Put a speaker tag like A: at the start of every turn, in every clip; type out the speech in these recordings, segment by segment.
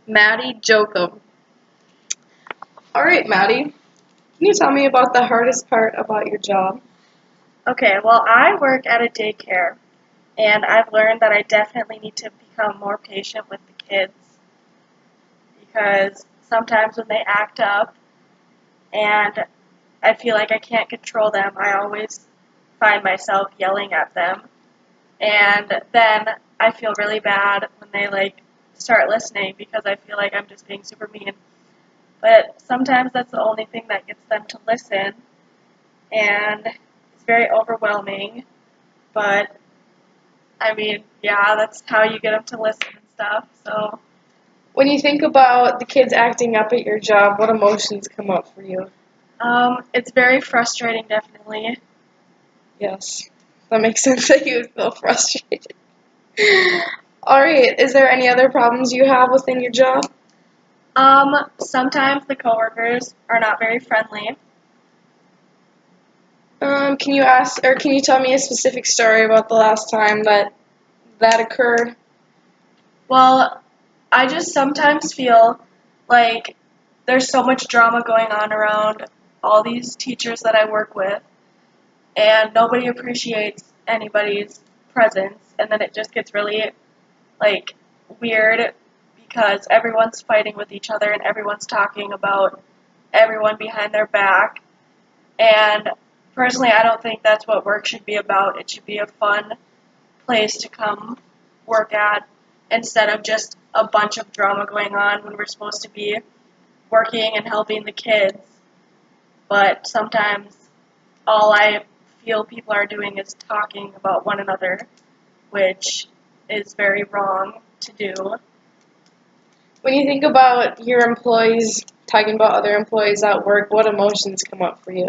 A: Maddie Jochim. All right, Maddie, can you tell me about the hardest part about your job?
B: Okay, well, I work at a daycare, and I've learned that I definitely need to become more patient with the kids because sometimes when they act up and I feel like I can't control them, I always find myself yelling at them. And then I feel really bad when they start listening because I feel like I'm just being super mean. But sometimes that's the only thing that gets them to listen, and it's very overwhelming. But I mean, yeah, that's how you get them to listen and stuff. So,
A: When you think about the kids acting up at your job, what emotions come up for you?
B: it's very frustrating, definitely.
A: Yes, that makes sense that you would feel frustrated. All right, is there any other problems you have within your job?
B: Sometimes the coworkers are not very friendly.
A: Can you tell me a specific story about the last time that occurred?
B: Well, I just sometimes feel like there's so much drama going on around all these teachers that I work with, and nobody appreciates anybody's presence, and then it just gets really like weird because everyone's fighting with each other and everyone's talking about everyone behind their back. And personally, I don't think that's what work should be about. It should be a fun place to come work at instead of just a bunch of drama going on when we're supposed to be working and helping the kids. But sometimes all I feel people are doing is talking about one another, which is very wrong to do.
A: When you think about your employees talking about other employees at work, what emotions come up for you?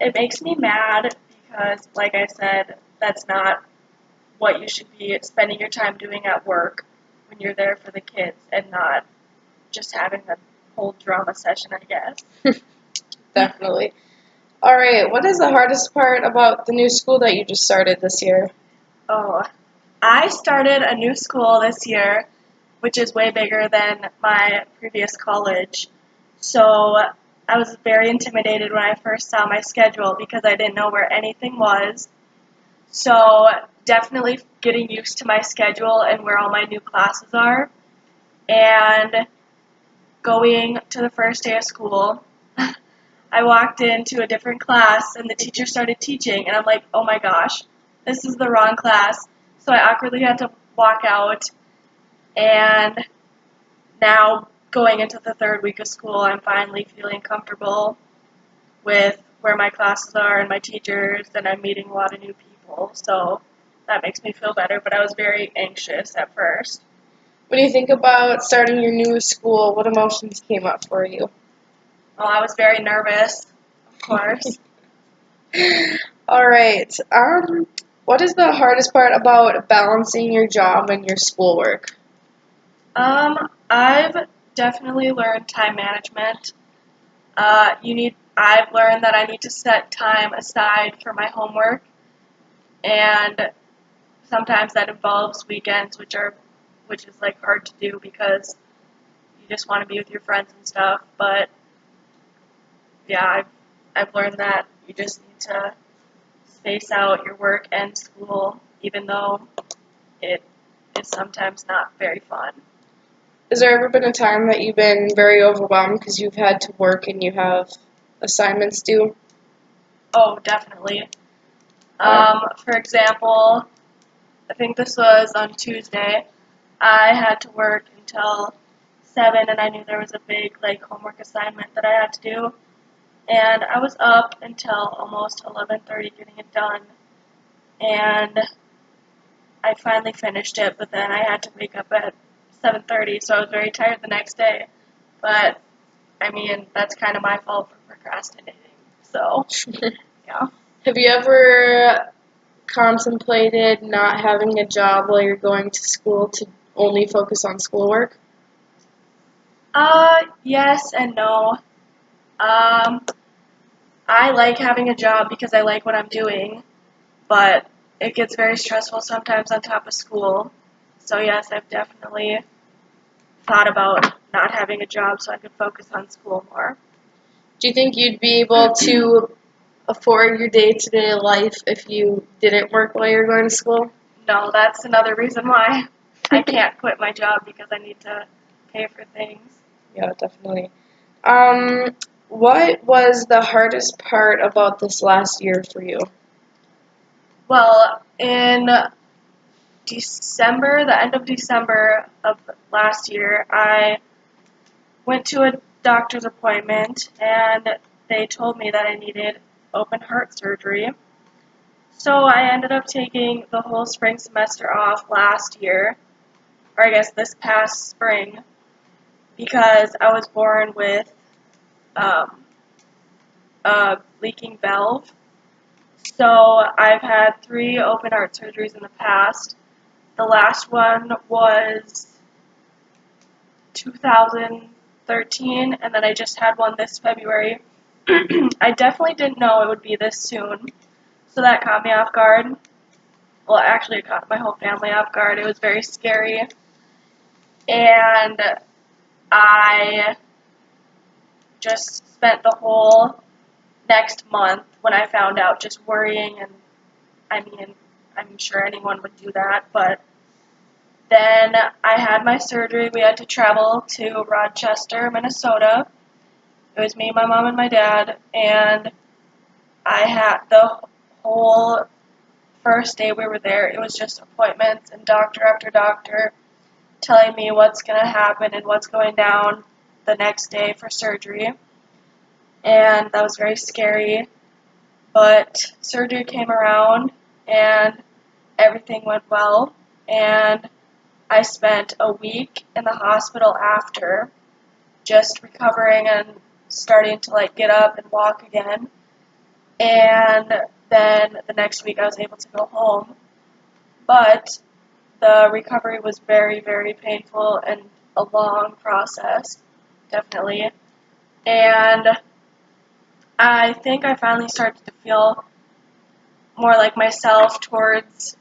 B: It makes me mad because, like I said, that's not what you should be spending your time doing at work when you're there for the kids and not just having a whole drama session, I guess.
A: Definitely. All right, what is the hardest part about the new school that you just started this year?
B: Oh, I started a new school this year, which is way bigger than my previous college. So I was very intimidated when I first saw my schedule because I didn't know where anything was. So definitely getting used to my schedule and where all my new classes are. And going to the first day of school, I walked into a different class and the teacher started teaching, and I'm like, oh my gosh, this is the wrong class. So I awkwardly had to walk out, and now going into the third week of school, I'm finally feeling comfortable with where my classes are and my teachers, and I'm meeting a lot of new people. So that makes me feel better, but I was very anxious at first.
A: When you think about starting your new school, what emotions came up for you?
B: Well, I was very nervous, of course.
A: All right. What is the hardest part about balancing your job and your schoolwork?
B: I've definitely learned time management. I've learned that I need to set time aside for my homework, and sometimes that involves weekends, which is like hard to do because you just want to be with your friends and stuff. But yeah, I've learned that you just need to space out your work and school, even though it is sometimes not very fun.
A: Has there ever been a time that you've been very overwhelmed because you've had to work and you have assignments due?
B: Oh, definitely.
A: Uh,
B: For example, I think this was on Tuesday. I had to work until 7, and I knew there was a big homework assignment that I had to do. And I was up until almost 11:30 getting it done. And I finally finished it, but then I had to wake up at 7:30, so I was very tired the next day. But I mean, that's kind of my fault for procrastinating. So, yeah.
A: have you ever contemplated not having a job while you're going to school to only focus on schoolwork?
B: Yes and no. Um, I like having a job because I like what I'm doing, but it gets very stressful sometimes on top of school. So yes, I've definitely thought about not having a job so I could focus on school more.
A: Do you think you'd be able to afford your day-to-day life if you didn't work while you're going to school?
B: No, that's another reason why I can't quit my job, because I need to pay for things.
A: Yeah, definitely. What was the hardest part about this last year for you?
B: Well, in December, the end of December of last year, I went to a doctor's appointment and they told me that I needed open heart surgery. So I ended up taking the whole spring semester off last year, or I guess this past spring, because I was born with um, a leaking valve. So I've had 3 open heart surgeries in the past. The last one was 2013, and then I just had one this February. I definitely didn't know it would be this soon, so that caught me off guard. Well, actually, it caught my whole family off guard. It was very scary, and I just spent the whole next month when I found out just worrying, and I mean, I'm sure anyone would do that, but then I had my surgery. We had to travel to Rochester, Minnesota. It was me, my mom, and my dad, and I had the whole first day we were there, it was just appointments and doctor after doctor telling me what's going to happen and what's going down the next day for surgery. And that was very scary. But surgery came around and everything went well. And I spent a week in the hospital after, just recovering and starting to get up and walk again. And then the next week I was able to go home. But the recovery was very, very painful and a long process, definitely. And I think I finally started to feel more like myself towards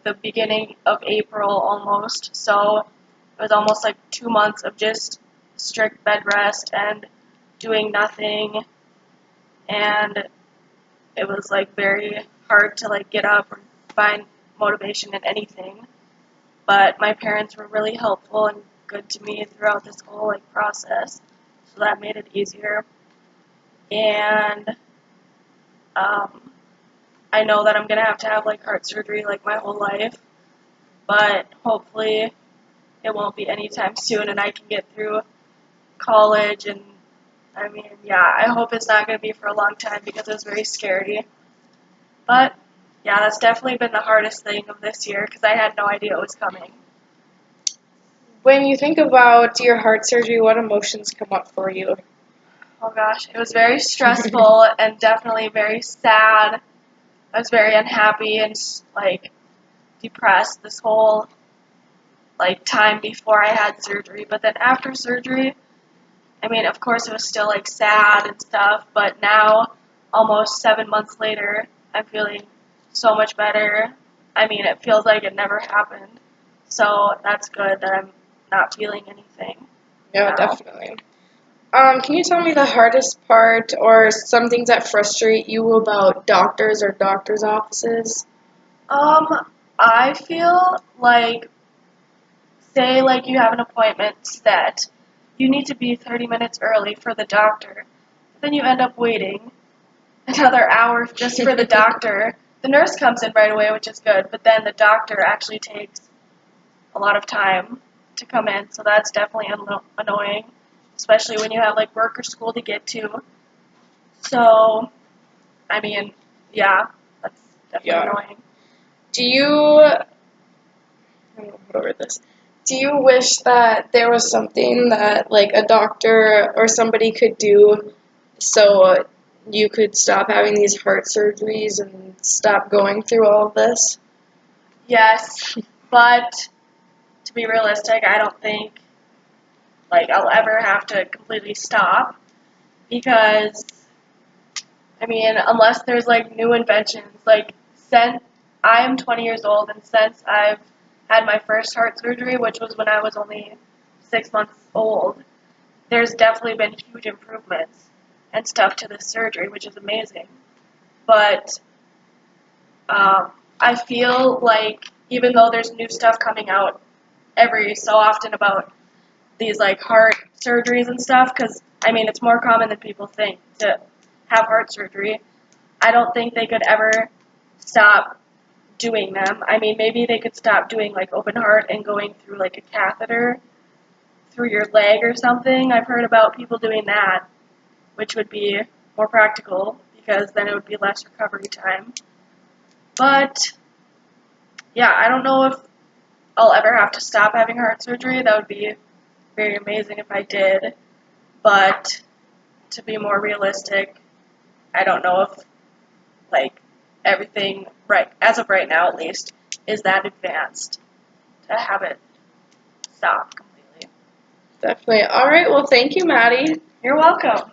B: the beginning of April almost. So it was almost 2 months of just strict bed rest and doing nothing, and it was very hard to get up or find motivation in anything. But my parents were really helpful and good to me throughout this whole process, so that made it easier. And I know that I'm gonna have to have heart surgery my whole life, but hopefully it won't be anytime soon, and I can get through college. And I mean, yeah, I hope it's not gonna be for a long time because it was very scary. But yeah, that's definitely been the hardest thing of this year because I had no idea it was coming.
A: When you think about your heart surgery, what emotions come up for you?
B: Oh gosh, it was very stressful and definitely very sad. I was very unhappy and depressed this whole time before I had surgery. But then after surgery, I mean, of course it was still sad and stuff, but now almost 7 months later, I'm feeling so much better. I mean, it feels like it never happened. So that's good that I'm not feeling anything
A: Yeah,
B: now.
A: definitely. Can you tell me the hardest part or some things that frustrate you about doctors or doctors' offices?
B: I feel say you have an appointment set, you need to be 30 minutes early for the doctor. Then you end up waiting another hour just for the doctor. The nurse comes in right away, which is good, but then the doctor actually takes a lot of time to come in, so that's definitely annoying, especially when you have work or school to get to. So, I mean, yeah, that's definitely annoying.
A: Do you, I don't know how to word this. Do you wish that there was something that a doctor or somebody could do so you could stop having these heart surgeries and stop going through all of this?
B: Yes, but to be realistic, I don't think I'll ever have to completely stop, because I mean, unless there's new inventions, since I am 20 years old and since I've had my first heart surgery, which was when I was only 6 months old, there's definitely been huge improvements and stuff to this surgery, which is amazing. But I feel like even though there's new stuff coming out every so often about these like heart surgeries and stuff, because I mean it's more common than people think to have heart surgery, I don't think they could ever stop doing them. I mean, maybe they could stop doing like open heart and going through like a catheter through your leg or something. I've heard about people doing that, which would be more practical because then it would be less recovery time. But yeah, I don't know if I'll ever have to stop having heart surgery. That would be very amazing if I did. But to be more realistic, I don't know if like everything right as of right now at least is that advanced to have it stop completely.
A: Definitely. All right. Well, thank you, Maddie.
B: You're welcome.